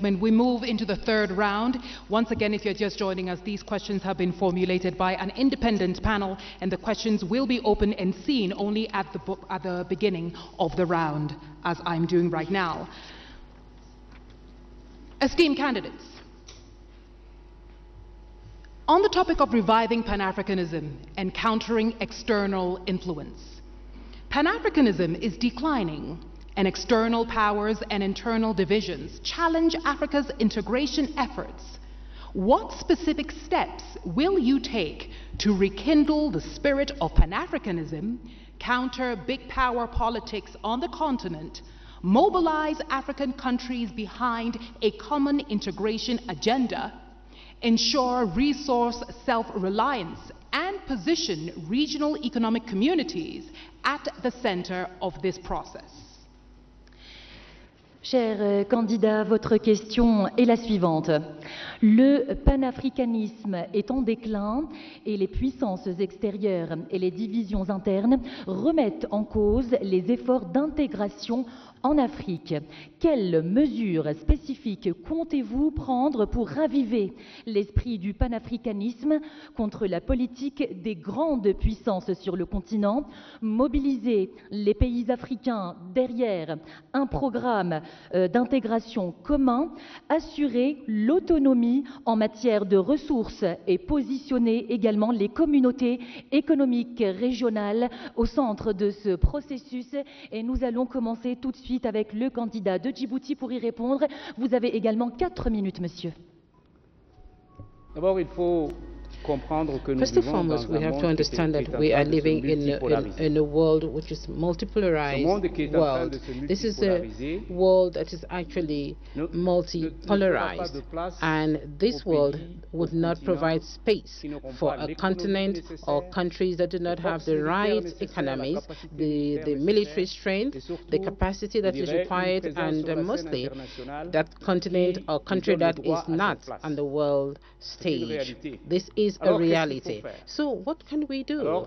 gentlemen, we move into the third round. Once again, if you're just joining us, these questions have been formulated by an independent panel, and the questions will be open and seen only at the beginning of the round, as I'm doing right now. Esteemed candidates, on the topic of reviving Pan-Africanism and countering external influence, Pan-Africanism is declining, and external powers and internal divisions challenge Africa's integration efforts. What specific steps will you take to rekindle the spirit of Pan-Africanism, counter big power politics on the continent, mobilize African countries behind a common integration agenda, ensure resource self-reliance, and position regional economic communities at the center of this process? Cher candidat, votre question est la suivante. Le panafricanisme est en déclin et les puissances extérieures et les divisions internes remettent en cause les efforts d'intégration en Afrique. Quelles mesures spécifiques comptez-vous prendre pour raviver l'esprit du panafricanisme contre la politique des grandes puissances sur le continent, mobiliser les pays africains derrière un programme d'intégration commun, assurer l'autonomie en matière de ressources et positionner également les communautés économiques régionales au centre de ce processus? Et nous allons commencer tout de suite avec le candidat de Djibouti pour y répondre. Vous avez également 4 minutes, monsieur. D'abord, il faut First and foremost, we have to understand that we are living in a world which is multipolarized world. This is a world that is actually multipolarized, and this world would not provide space for a continent or countries that do not have the right economies, the military strength, the capacity that is required, and mostly that continent or country that is not on the world stage. This is a reality. So what can we do?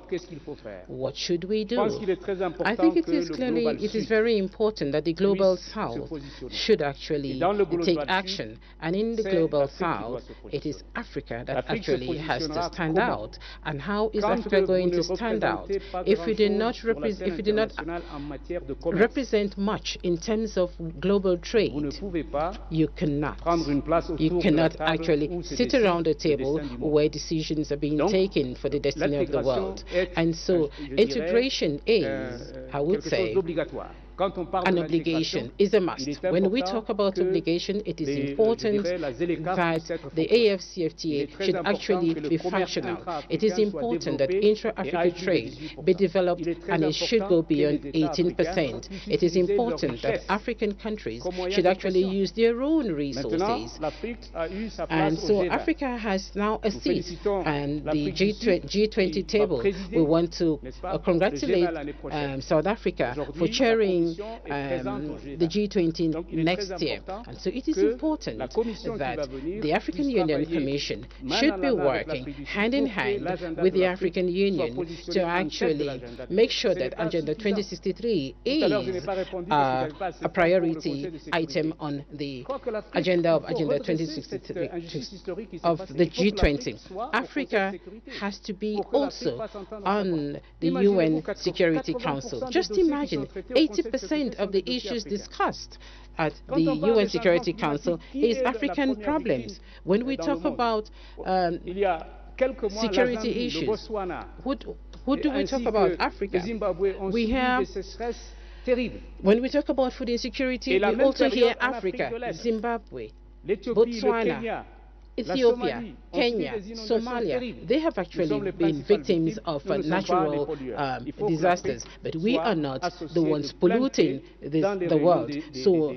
What should we do? I think it is very important that the Global South should actually take action. And in the Global South, it is Africa that actually has to stand out. And how is Africa going to stand out? If we do not represent much in terms of global trade, you cannot actually sit around a table where decisions are being taken for the destiny of the world. And so integration is, I would say, an obligation, is a must. When we talk about obligation, it is important that the AFCFTA should actually be functional. It is important that intra-African trade be developed, and it should go beyond 18%. It is important that African countries should actually use their own resources. And so Africa has now a seat on the G20 table. We want to congratulate South Africa for chairing the G20 next year. And so it is important that the African Union Commission should be working hand in hand with the African Union to actually make sure that Agenda 2063 is a priority item on the agenda of Agenda 2063 of the G20. Africa has to be also on the UN Security Council. Just imagine 80% of the issues discussed at the UN Security Council is African problems. When we talk about security issues, who do we talk about? Africa. We have, when we talk about food insecurity, we also hear Africa, Zimbabwe, Botswana, Ethiopia, Kenya, Somalia. They have actually been victims of natural disasters, but we are not the ones polluting the world. So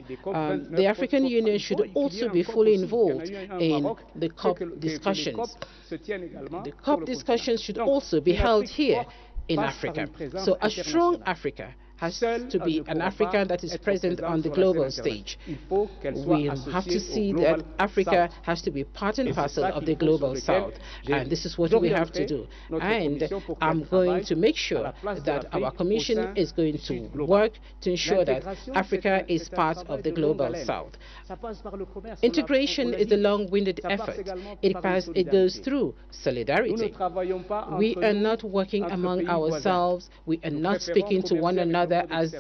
the African Union should also be fully involved in the COP discussions. The COP discussions should also be held here in Africa. So a strong Africa has to be an Africa that is present on the global stage. We have to see that Africa has to be part and parcel of the global South, and this is what we have to do. And I'm going to make sure that our Commission is going to work to ensure that Africa is part of the global South. Integration is a long-winded effort. It goes through solidarity. We are not working among ourselves. We are not speaking to one another as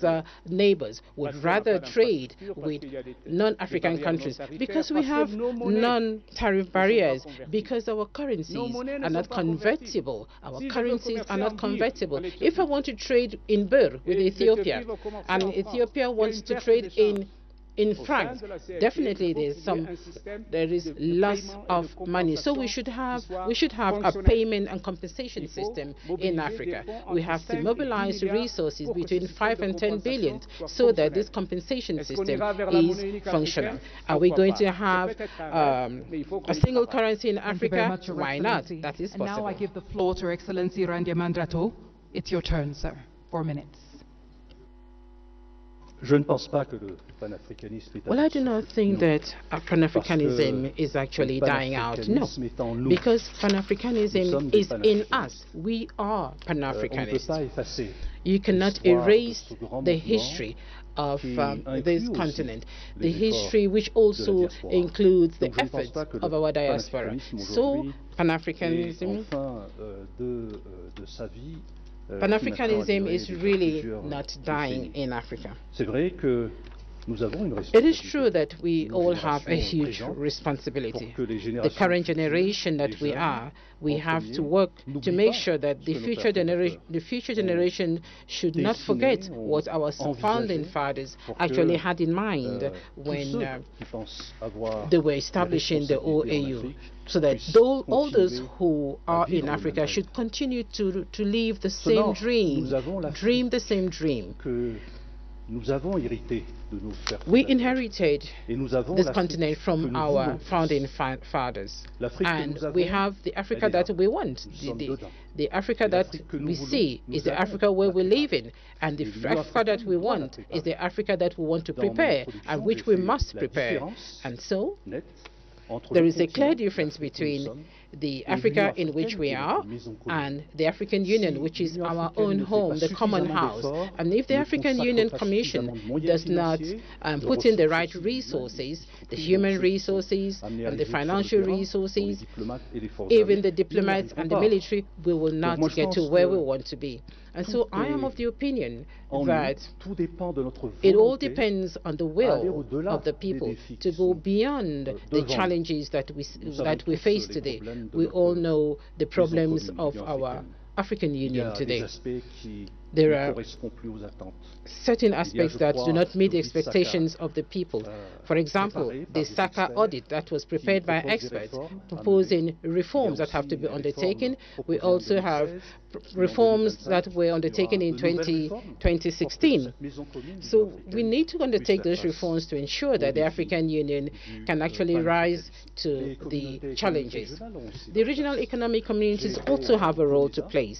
neighbors. We'd rather trade with non-African countries because we have non-tariff barriers, because our currencies are not convertible. Our currencies are not convertible. If I want to trade in birr with Ethiopia, and Ethiopia wants to trade in francs, definitely there is loss of money. So we should have a payment and compensation system in Africa. We have to mobilize resources between 5 and 10 billion so that this compensation system is functional. Are we going to have a single currency in Africa? Why not? That is possible. And now I give the floor to Her Excellency Randy Mandrato. It's your turn, sir. 4 minutes. Well, I do not think that Pan-Africanism is actually dying out. No, because Pan-Africanism is in us. We are Pan-Africanists. You cannot erase the history of this continent, the history which also includes the efforts of our diaspora. So Pan-Africanism is really not dying in Africa. It is true that we all have a huge responsibility. The current generation that we have to work to make sure that the future generation should not forget what our founding fathers actually had in mind when they were establishing the OAU. So that all those who are in Africa should continue to live the same dream, dream the same dream. We inherited this continent from our founding fathers, and we have the Africa that we want. The Africa that we see is the Africa where we live in, and the Africa that we want is the Africa that we want to prepare, and which we must prepare. And so there is a clear difference between the Africa in which we are and the African Union, which is our own home, the common house. And if the African Union Commission does not put in the right resources, the human resources and the financial resources, even the diplomats and the military, we will not get to where we want to be. And so I am of the opinion that it all depends on the will of the people to go beyond the challenges that we face today. We all know the problems of our African Union today. There are certain aspects that do not meet the expectations of the people. For example, the SACA audit that was prepared by experts proposing reforms that have to be undertaken. We also have reforms that were undertaken in 2016. So we need to undertake those reforms to ensure that the African Union can actually rise to the challenges. The regional economic communities also have a role to play.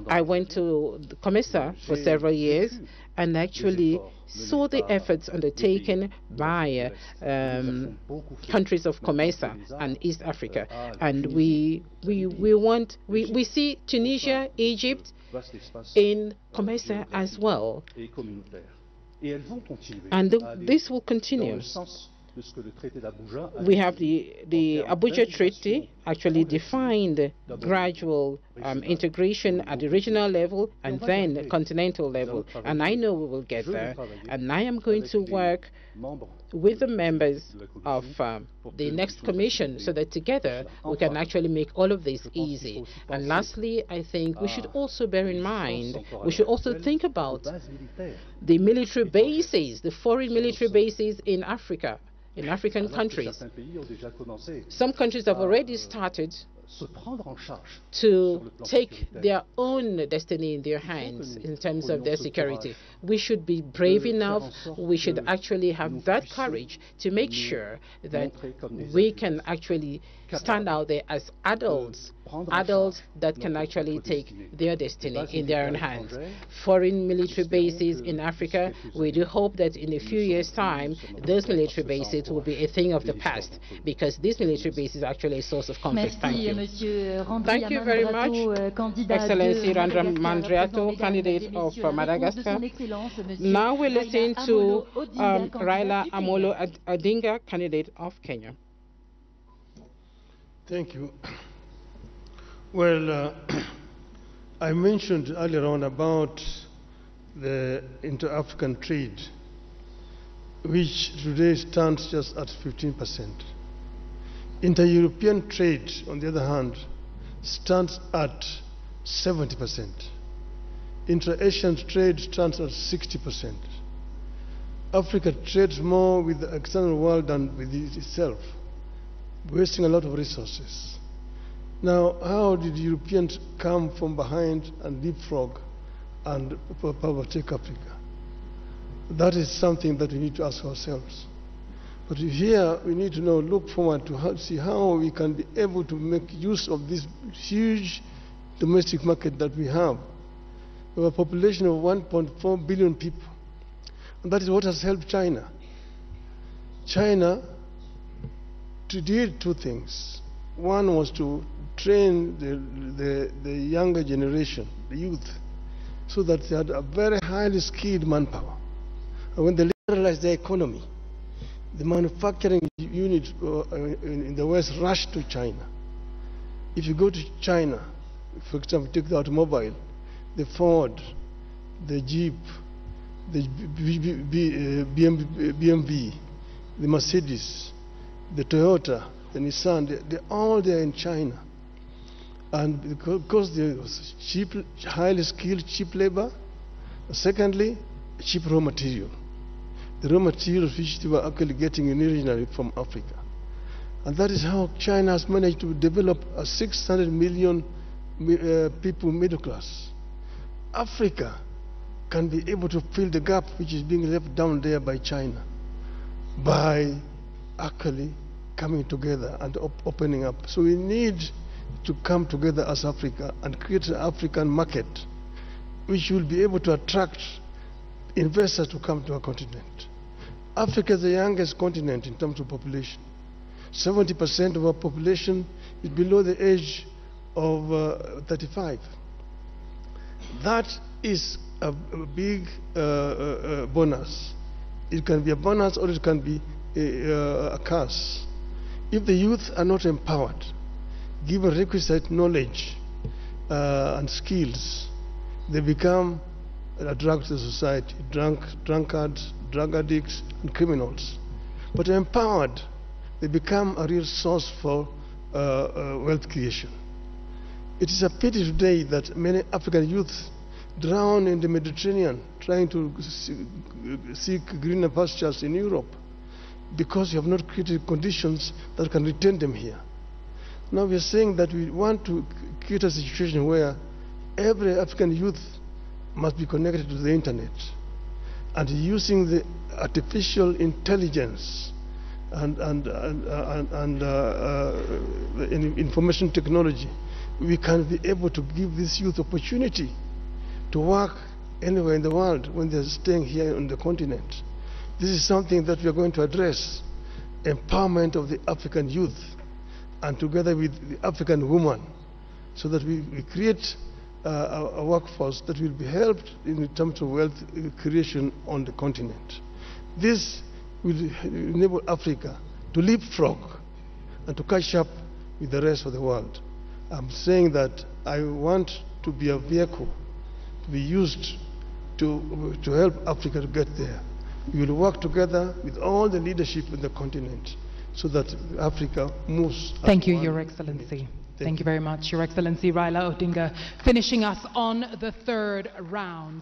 I went to COMESA for several years and actually saw the efforts undertaken by countries of COMESA and East Africa. And we see Tunisia, Egypt in COMESA as well. And this will continue. We have the Abuja Treaty actually defined gradual integration at the regional level and then the continental level. And I know we will get there. And I am going to work with the members of the next commission so that together we can actually make all of this easy. And lastly, I think we should also bear in mind, we should also think about the military bases, the foreign military bases in Africa, in African countries. Some countries have already started to take their own destiny in their hands in terms of their security. We should be brave enough, we should actually have that courage to make sure that we can actually stand out there as adults that can actually take their destiny in their own hands. Foreign military bases in Africa, we do hope that in a few years' time, those military bases will be a thing of the past, because these military bases are actually a source of conflict. Thank you. Thank you very much, Excellency Randram Mandriato, candidate of Madagascar. Now we're listening to Raila Amolo Odinga, candidate of Kenya. Thank you. Well, I mentioned earlier on about the inter-African trade, which today stands just at 15%. Inter-European trade, on the other hand, stands at 70%. Inter-Asian trade stands at 60%. Africa trades more with the external world than with itself, wasting a lot of resources. Now, how did Europeans come from behind and leapfrog and overtake Africa? That is something that we need to ask ourselves. But here we need to now look forward to see how we can be able to make use of this huge domestic market that we have. We have a population of 1.4 billion people. And that is what has helped China. China did two things. One was to train the younger generation, the youth, so that they had a very highly skilled manpower. And when they liberalized their economy, the manufacturing units in the West rushed to China. If you go to China, for example, take the automobile, the Ford, the Jeep, the BMW, the Mercedes, the Toyota, the Nissan, they're all there in China. And because there was cheap, highly skilled, cheap labor, secondly, cheap raw material. The raw materials which they were actually getting originally from Africa. And that is how China has managed to develop a 600 million people middle class. Africa can be able to fill the gap which is being left down there by China by actually coming together and opening up. So we need to come together as Africa and create an African market which will be able to attract investors to come to our continent. Africa is the youngest continent in terms of population. 70% of our population is below the age of 35. That is a big bonus. It can be a bonus or it can be a curse. If the youth are not empowered, given requisite knowledge and skills, they become a drag to society, drunkards, drug addicts, and criminals. But empowered, they become a real source for wealth creation. It is a pity today that many African youths drown in the Mediterranean trying to seek greener pastures in Europe because you have not created conditions that can retain them here. Now we are saying that we want to create a situation where every African youth must be connected to the internet, and using the artificial intelligence and information technology, we can be able to give this youth opportunity to work anywhere in the world when they're staying here on the continent. This is something that we are going to address, empowerment of the African youth, and together with the African woman, so that we create a workforce that will be helped in terms of wealth creation on the continent. This will enable Africa to leapfrog and to catch up with the rest of the world. I'm saying that I want to be a vehicle to be used to help Africa to get there. We will work together with all the leadership in the continent so that Africa moves. Thank you, Your Excellency. Thank you very much, Your Excellency Raila Odinga, finishing us on the third round.